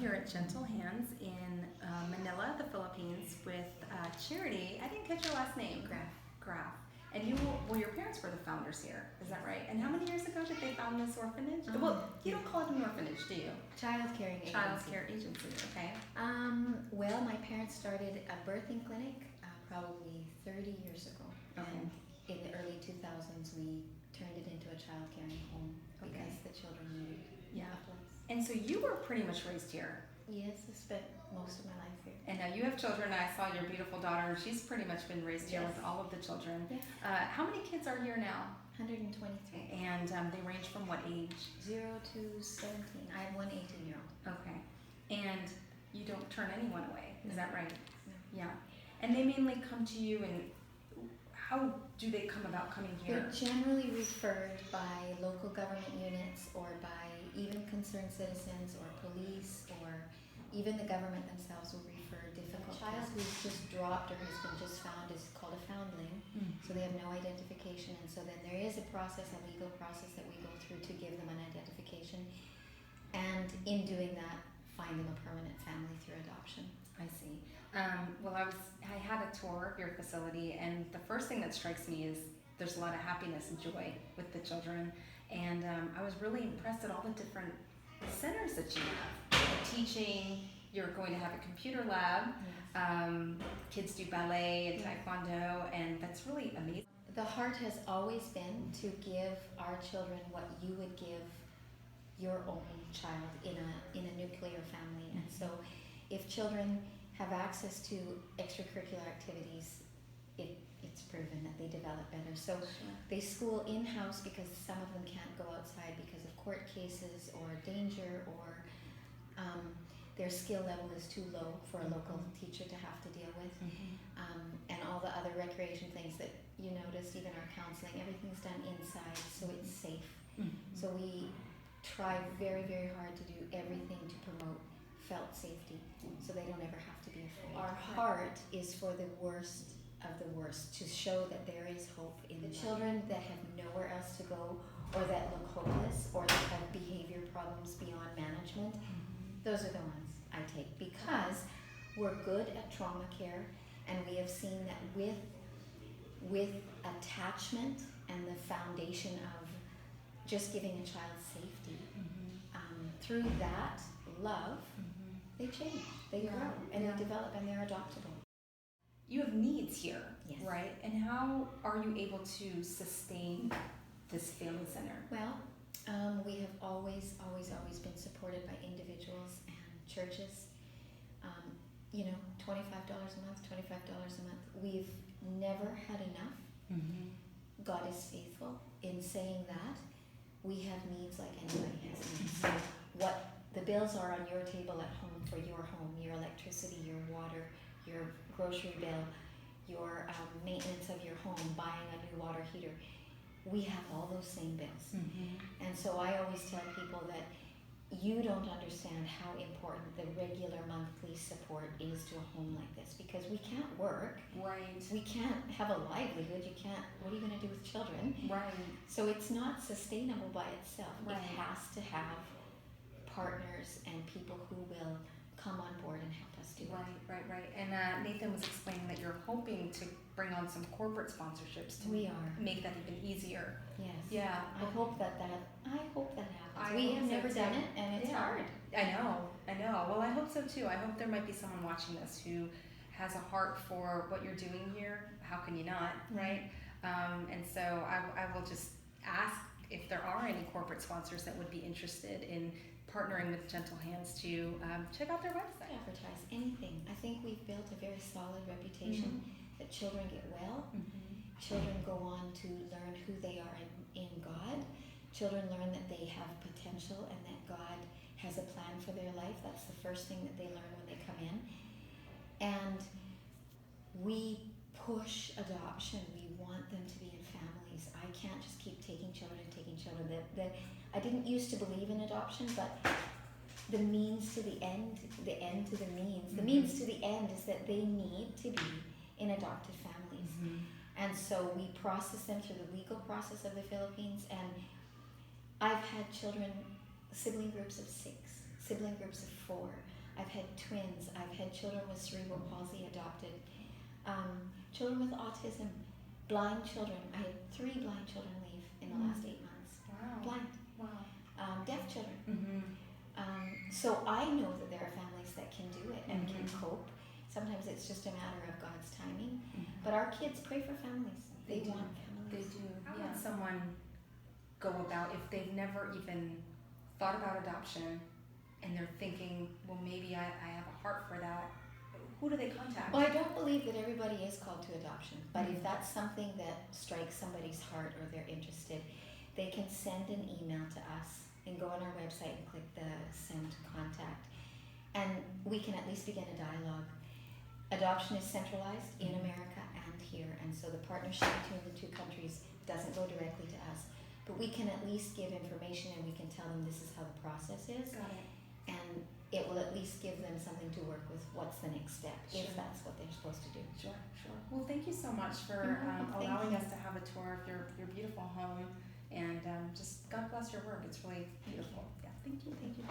here at Gentle Hands in Manila, the Philippines, with Charity. I didn't catch your last name. Graf. And your parents were the founders here, is that right? And how many years ago did they found this orphanage? Well, you don't call it an orphanage, do you? Child Care Agency. Child Care Agency, okay. Well, my parents started a birthing clinic probably 30 years ago. Okay. And in the early 2000s, we turned it into a child caring home because the children needed a place. And so you were pretty much raised here. Yes, I spent most of my life here. And now you have children. I saw your beautiful daughter, and she's pretty much been raised here with all of the children. Yes. How many kids are here now? 123. And they range from what age? 0 to 17. I have one 18-year-old. Okay. And you don't turn anyone away, is that right? No. Yeah. And they mainly come to you, and how do they come about coming here? They're generally referred by local government units or by even concerned citizens or police, or even the government themselves will refer difficult child who's just dropped or who's been just found is called a foundling. So they have no identification, and so then there is a process, a legal process that we go through to give them an identification, and in doing that find them a permanent family through adoption. I see. Well, I had a tour of your facility, and the first thing that strikes me is there's a lot of happiness and joy with the children, and I was really impressed at all the different centers that you have. Teaching, you're going to have a computer lab, kids do ballet and taekwondo, and that's really amazing. The heart has always been to give our children what you would give your own child in a nuclear family, and so if children have access to extracurricular activities, it's proven that they develop better. So they school in-house because some of them can't go outside because of court cases or danger, or their skill level is too low for a local teacher to have to deal with. And all the other recreation things that you noticed, even our counseling, everything's done inside, so it's safe. So we try very, very hard to do everything to promote felt safety, so they don't ever have to be afraid. Our heart is for the worst of the worst, to show that there is hope in the children that have nowhere else to go, or that look hopeless, or that have behavior problems beyond management. Those are the ones I take, because we're good at trauma care, and we have seen that with attachment and the foundation of just giving a child safety, through that love, they change, they grow, and they develop, and they're adoptable. You have needs here, Yes. right? And how are you able to sustain this family center? Well, we have always been supported by individuals and churches. $25 a month, $25 a month. We've never had enough. God is faithful in saying that. We have needs like anybody has needs. So what the bills are on your table at home for your home, your electricity, your water, your grocery bill, your maintenance of your home, buying a new water heater, we have all those same bills. And so I always tell people that you don't understand how important the regular monthly support is to a home like this, because we can't work. Right. We can't have a livelihood. You can't, what are you going to do with children? Right. So it's not sustainable by itself. Right. It has to have partners and people who will come on board and help us do it. Right. And Nathan was explaining that you're hoping to bring on some corporate sponsorships to We are. make that even easier. Yes. Yeah. I hope that happens. I We hope have so never too. done it, and it's hard. I know. Well, I hope so too. I hope there might be someone watching this who has a heart for what you're doing here. How can you not, right? And so I will just ask if there are any corporate sponsors that would be interested in partnering with Gentle Hands to check out their website. Advertise anything. I think we've built a very solid reputation that children get well. Children go on to learn who they are in God. Children learn that they have potential and that God has a plan for their life. That's the first thing that they learn when they come in. And we push adoption. We want them to be in families. I can't just keep taking children. I didn't used to believe in adoption, but the means to the end to the means. The means to the end is that they need to be in adopted families. And so we process them through the legal process of the Philippines, and I've had children, sibling groups of 6, sibling groups of 4. I've had twins. I've had children with cerebral palsy adopted. Children with autism, blind children. I had 3 blind children leave in the last 8 months. Wow. Blind. Wow. Deaf children. Mm-hmm. So I know that there are families that can do it and can Mhm. cope. Sometimes it's just a matter of God's timing. Mm-hmm. But our kids pray for families. They do. want They families. do. How Yeah. would someone go about if they've never even thought about adoption and they're thinking, well, maybe I have a heart for that? Who do they contact? Well, I don't believe that everybody is called to adoption, but if Mhm. that's something that strikes somebody's heart or they're interested, they can send an email to us and go on our website and click the send contact. And we can at least begin a dialogue. Adoption is centralized in America and here, and so the partnership between the 2 countries doesn't go directly to us. But we can at least give information and we can tell them this is how the process is, Got it. and it will at least give them something to work with. What's the next step, Sure. if that's what they're supposed to do. Sure. Well, thank you so much for Thank allowing you. us to have a tour of your beautiful home, and just God bless your work. It's really beautiful. Yeah, thank you. Thank you.